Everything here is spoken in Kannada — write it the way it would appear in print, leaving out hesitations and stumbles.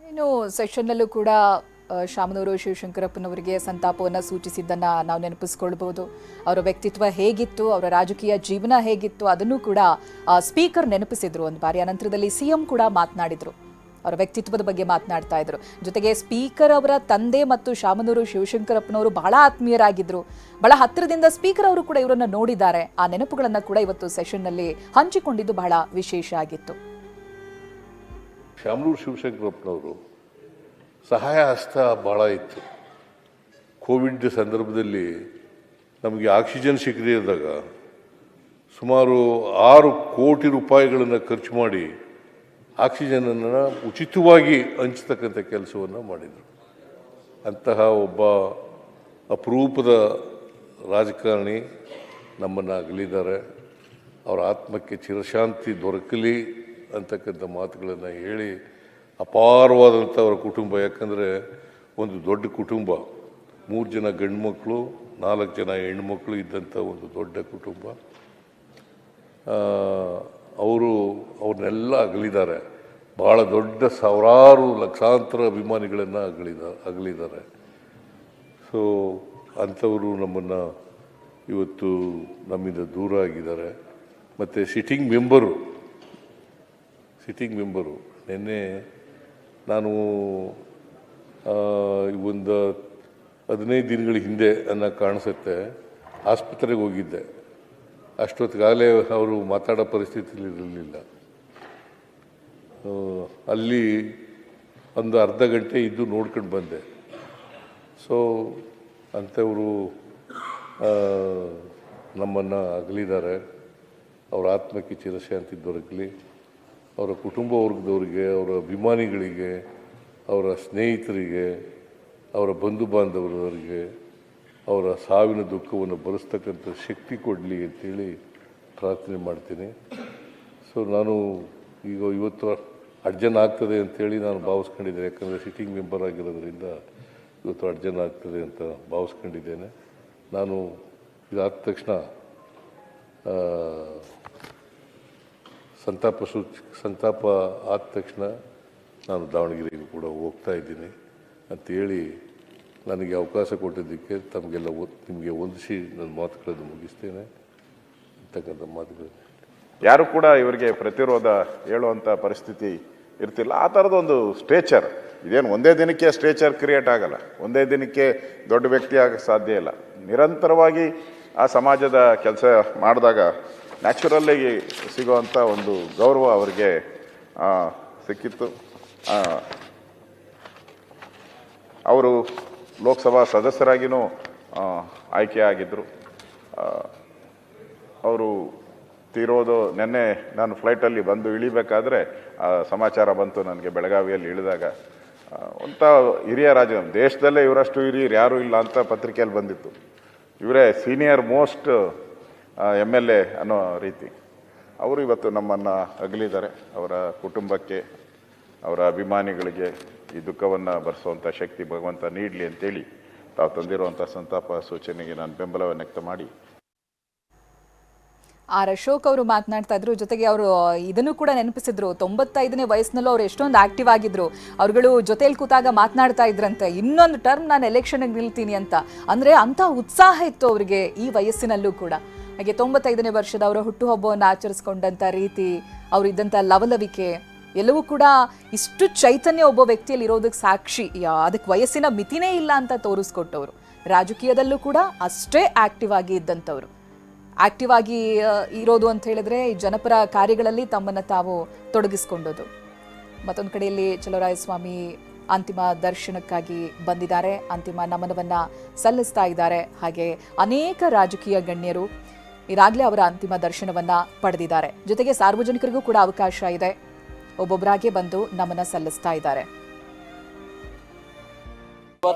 ಇನ್ನು ಸೆಷನ್ನಲ್ಲೂ ಕೂಡ ಶಾಮನೂರು ಶಿವಶಂಕರಪ್ಪನವರಿಗೆ ಸಂತಾಪವನ್ನು ಸೂಚಿಸಿದ್ದನ್ನು ನಾವು ನೆನಪಿಸ್ಕೊಳ್ಬಹುದು. ಅವರ ವ್ಯಕ್ತಿತ್ವ ಹೇಗಿತ್ತು, ಅವರ ರಾಜಕೀಯ ಜೀವನ ಹೇಗಿತ್ತು ಅದನ್ನು ಕೂಡ ಸ್ಪೀಕರ್ ನೆನಪಿಸಿದ್ರು. ಒಂದು ಬಾರಿ ಅನಂತರದಲ್ಲಿ ಸಿಎಂ ಕೂಡ ಮಾತನಾಡಿದ್ರು, ಅವರ ವ್ಯಕ್ತಿತ್ವದ ಬಗ್ಗೆ ಮಾತನಾಡ್ತಾ ಇದ್ರು. ಜೊತೆಗೆ ಸ್ಪೀಕರ್ ಅವರ ತಂದೆ ಮತ್ತು ಶಾಮನೂರು ಶಿವಶಂಕರಪ್ಪನವರು ಬಹಳ ಆತ್ಮೀಯರಾಗಿದ್ರು, ಬಹಳ ಹತ್ತಿರದಿಂದ ಸ್ಪೀಕರ್ ಅವರು ಕೂಡ ಇವರನ್ನ ನೋಡಿದ್ದಾರೆ. ಆ ನೆನಪುಗಳನ್ನು ಕೂಡ ಇವತ್ತು ಸೆಷನ್ನಲ್ಲಿ ಹಂಚಿಕೊಂಡಿದ್ದು ಬಹಳ ವಿಶೇಷ ಆಗಿತ್ತು. ಶಾಮನೂರು ಶಿವಶಂಕರಪ್ಪನವರು ಸಹಾಯ ಹಸ್ತ ಭಾಳ ಇತ್ತು. ಕೋವಿಡ್ ಸಂದರ್ಭದಲ್ಲಿ ನಮಗೆ ಆಕ್ಸಿಜನ್ ಸಿಗದೇ ಇದ್ದಾಗ ಸುಮಾರು 6 ಕೋಟಿ ರೂಪಾಯಿಗಳನ್ನು ಖರ್ಚು ಮಾಡಿ ಆಕ್ಸಿಜನನ್ನು ಉಚಿತವಾಗಿ ಹಂಚತಕ್ಕಂಥ ಕೆಲಸವನ್ನು ಮಾಡಿದರು. ಅಂತಹ ಒಬ್ಬ ಅಪರೂಪದ ರಾಜಕಾರಣಿ ನಮ್ಮನ್ನು ಅಗಲಿದ್ದಾರೆ. ಅವರ ಆತ್ಮಕ್ಕೆ ಚಿರಶಾಂತಿ ದೊರಕಲಿ ಅಂತಕ್ಕಂಥ ಮಾತುಗಳನ್ನು ಹೇಳಿ, ಅಪಾರವಾದಂಥ ಅವರ ಕುಟುಂಬ, ಯಾಕಂದರೆ ಒಂದು ದೊಡ್ಡ ಕುಟುಂಬ, 3 ಜನ ಗಂಡು ಮಕ್ಕಳು 4 ಜನ ಹೆಣ್ಮಕ್ಳು ಇದ್ದಂಥ ಒಂದು ದೊಡ್ಡ ಕುಟುಂಬ. ಅವ್ರನ್ನೆಲ್ಲ ಅಗಲಿದ್ದಾರೆ. ಭಾಳ ದೊಡ್ಡ ಸಾವಿರಾರು ಲಕ್ಷಾಂತರ ಅಭಿಮಾನಿಗಳನ್ನು ಅಗಲಿದ್ದಾರೆ. ಸೊ ಅಂಥವರು ನಮ್ಮನ್ನು ಇವತ್ತು ನಮ್ಮಿಂದ ದೂರ ಆಗಿದ್ದಾರೆ. ಮತ್ತು ಸಿಟ್ಟಿಂಗ್ ಮೆಂಬರು ನಿನ್ನೆ ನಾನು ಒಂದು 15 ದಿನಗಳ ಹಿಂದೆ ಕಾಣಿಸುತ್ತೆ ಆಸ್ಪತ್ರೆಗೆ ಹೋಗಿದ್ದೆ. ಅಷ್ಟೊತ್ತಿಗಾಗಲೇ ಅವರು ಮಾತಾಡೋ ಪರಿಸ್ಥಿತಿಯಲ್ಲಿ ಇರಲಿಲ್ಲ. ಅಲ್ಲಿ ಒಂದು ಅರ್ಧ ಗಂಟೆ ಇದ್ದು ನೋಡ್ಕೊಂಡು ಬಂದೆ. ಸೊ ಅಂಥವರು ನಮ್ಮನ್ನು ಅಗಲಿದ್ದಾರೆ. ಅವರ ಆತ್ಮಕ್ಕೆ ಚಿರಶಾಂತಿ ದೊರಕಲಿ. ಅವರ ಕುಟುಂಬ ವರ್ಗದವರಿಗೆ, ಅವರ ಅಭಿಮಾನಿಗಳಿಗೆ, ಅವರ ಸ್ನೇಹಿತರಿಗೆ, ಅವರ ಬಂಧು ಬಾಂಧವರಿಗೆ ಅವರ ಸಾವಿನ ದುಃಖವನ್ನು ಭರಿಸ್ತಕ್ಕಂಥ ಶಕ್ತಿ ಕೊಡಲಿ ಅಂತೇಳಿ ಪ್ರಾರ್ಥನೆ ಮಾಡ್ತೀನಿ. ಸೊ ನಾನು ಇವತ್ತು ಅರ್ಜನ್ ಆಗ್ತದೆ ಅಂಥೇಳಿ ನಾನು ಭಾವಿಸ್ಕೊಂಡಿದ್ದೇನೆ. ಯಾಕಂದರೆ ಸಿಟ್ಟಿಂಗ್ ಮೆಂಬರ್ ಆಗಿರೋದ್ರಿಂದ ಇವತ್ತು ಅರ್ಜನ್ ಆಗ್ತದೆ ಅಂತ ಭಾವಿಸ್ಕೊಂಡಿದ್ದೇನೆ. ನಾನು ಇದಾದ ತಕ್ಷಣ ಸಂತಾಪ ಆದ ತಕ್ಷಣ ನಾನು ದಾವಣಗೆರೆಗೂ ಕೂಡ ಹೋಗ್ತಾ ಇದ್ದೀನಿ ಅಂಥೇಳಿ ನನಗೆ ಅವಕಾಶ ಕೊಟ್ಟಿದ್ದಕ್ಕೆ ನಿಮಗೆ ಹೊಂದಿಸಿ ನನ್ನ ಮಾತುಗಳನ್ನು ಮುಗಿಸ್ತೇನೆ ಅಂತಕ್ಕಂಥ ಮಾತುಗಳು. ಯಾರು ಕೂಡ ಇವರಿಗೆ ಪ್ರತಿರೋಧ ಹೇಳುವಂಥ ಪರಿಸ್ಥಿತಿ ಇರ್ತಿಲ್ಲ. ಆ ಥರದೊಂದು ಸ್ಟ್ರೇಚರ್ ಇದೇನು ಒಂದೇ ದಿನಕ್ಕೆ ಸ್ಟ್ರೇಚರ್ ಕ್ರಿಯೇಟ್ ಆಗಲ್ಲ, ಒಂದೇ ದಿನಕ್ಕೆ ದೊಡ್ಡ ವ್ಯಕ್ತಿ ಆಗಕ್ಕೆ ಸಾಧ್ಯ ಇಲ್ಲ. ನಿರಂತರವಾಗಿ ಆ ಸಮಾಜದ ಕೆಲಸ ಮಾಡಿದಾಗ ನ್ಯಾಚುರಲ್ಲಾಗಿ ಸಿಗುವಂಥ ಒಂದು ಗೌರವ ಅವರಿಗೆ ಸಿಕ್ಕಿತ್ತು. ಅವರು ಲೋಕಸಭಾ ಸದಸ್ಯರಾಗಿಯೂ ಆಯ್ಕೆಯಾಗಿದ್ದರು. ಅವರು ತೀರೋದು ನೆನ್ನೆ ನಾನು ಫ್ಲೈಟಲ್ಲಿ ಬಂದು ಇಳಿಬೇಕಾದ್ರೆ ಸಮಾಚಾರ ಬಂತು ನನಗೆ. ಬೆಳಗಾವಿಯಲ್ಲಿ ಇಳಿದಾಗ ಒಂಥ ಹಿರಿಯ ದೇಶದಲ್ಲೇ ಇವರಷ್ಟು ಹಿರಿಯರು ಯಾರೂ ಇಲ್ಲ ಅಂತ ಪತ್ರಿಕೆಯಲ್ಲಿ ಬಂದಿತ್ತು. ಇವರೇ ಸೀನಿಯರ್ ಮೋಸ್ಟ್ MLA ಅನ್ನೋ ರೀತಿ ಅವರು ಇವತ್ತು ನಮ್ಮನ್ನು ಅಗಲಿದ್ದಾರೆ. ಅವರ ಕುಟುಂಬಕ್ಕೆ, ಅವರ ಅಭಿಮಾನಿಗಳಿಗೆ ಈ ದುಃಖವನ್ನು ಭರಿಸುವಂಥ ಶಕ್ತಿ ಭಗವಂತ ನೀಡಲಿ ಅಂತೇಳಿ ತಾವು ತಂದಿರುವಂಥ ಸಂತಾಪ ಸೂಚನೆಗೆ ನಾನು ಬೆಂಬಲವನ್ನು ವ್ಯಕ್ತ ಮಾಡಿ. ಆರ್ ಅಶೋಕ್ ಅವರು ಮಾತನಾಡ್ತಾ ಇದ್ರು. ಜೊತೆಗೆ ಅವರು ಇದನ್ನು ಕೂಡ ನೆನಪಿಸಿದ್ರು, 95ನೇ ವಯಸ್ಸಿನಲ್ಲೂ ಅವ್ರು ಎಷ್ಟೊಂದು ಆಕ್ಟಿವ್ ಆಗಿದ್ರು. ಅವ್ರುಗಳು ಜೊತೆಯಲ್ಲಿ ಕೂತಾಗ ಮಾತನಾಡ್ತಾ ಇದ್ರಂತೆ, ಇನ್ನೊಂದು ಟರ್ಮ್ ನಾನು ಎಲೆಕ್ಷನ್ಗೆ ನಿಲ್ತೀನಿ ಅಂತ. ಅಂದರೆ ಅಂಥ ಉತ್ಸಾಹ ಇತ್ತು ಅವರಿಗೆ ಈ ವಯಸ್ಸಿನಲ್ಲೂ ಕೂಡ. ಹಾಗೆ 95ನೇ ವರ್ಷದ ಅವರ ಹುಟ್ಟುಹಬ್ಬವನ್ನು ಆಚರಿಸ್ಕೊಂಡಂಥ ರೀತಿ, ಅವರು ಇದ್ದಂಥ ಲವಲವಿಕೆ ಎಲ್ಲವೂ ಕೂಡ ಇಷ್ಟು ಚೈತನ್ಯ ಒಬ್ಬ ವ್ಯಕ್ತಿಯಲ್ಲಿ ಇರೋದಕ್ಕೆ ಸಾಕ್ಷಿ. ಅದಕ್ಕೆ ವಯಸ್ಸಿನ ಮಿತಿನೇ ಇಲ್ಲ ಅಂತ ತೋರಿಸ್ಕೊಟ್ಟವರು. ರಾಜಕೀಯದಲ್ಲೂ ಕೂಡ ಅಷ್ಟೇ ಆಕ್ಟಿವ್ ಆಗಿ ಇದ್ದಂಥವ್ರು. ಆಕ್ಟಿವ್ ಆಗಿ ಇರೋದು ಅಂತ ಹೇಳಿದ್ರೆ ಈ ಜನಪರ ಕಾರ್ಯಗಳಲ್ಲಿ ತಮ್ಮನ್ನು ತಾವು ತೊಡಗಿಸ್ಕೊಂಡೋದು. ಮತ್ತೊಂದು ಕಡೆಯಲ್ಲಿ ಚಲುವರಾಯಸ್ವಾಮಿ ಅಂತಿಮ ದರ್ಶನಕ್ಕಾಗಿ ಬಂದಿದ್ದಾರೆ, ಅಂತಿಮ ನಮನವನ್ನು ಸಲ್ಲಿಸ್ತಾ ಇದ್ದಾರೆ. ಹಾಗೆ ಅನೇಕ ರಾಜಕೀಯ ಗಣ್ಯರು ಈಗಾಗಲೇ ಅವರ ಅಂತಿಮ ದರ್ಶನವನ್ನು ಪಡೆದಿದ್ದಾರೆ. ಜೊತೆಗೆ ಸಾರ್ವಜನಿಕರಿಗೂ ಕೂಡ ಅವಕಾಶ ಇದೆ, ಒಬ್ಬೊಬ್ಬರಾಗೆ ಬಂದು ನಮನ ಸಲ್ಲಿಸ್ತಾ ಇದ್ದಾರೆ.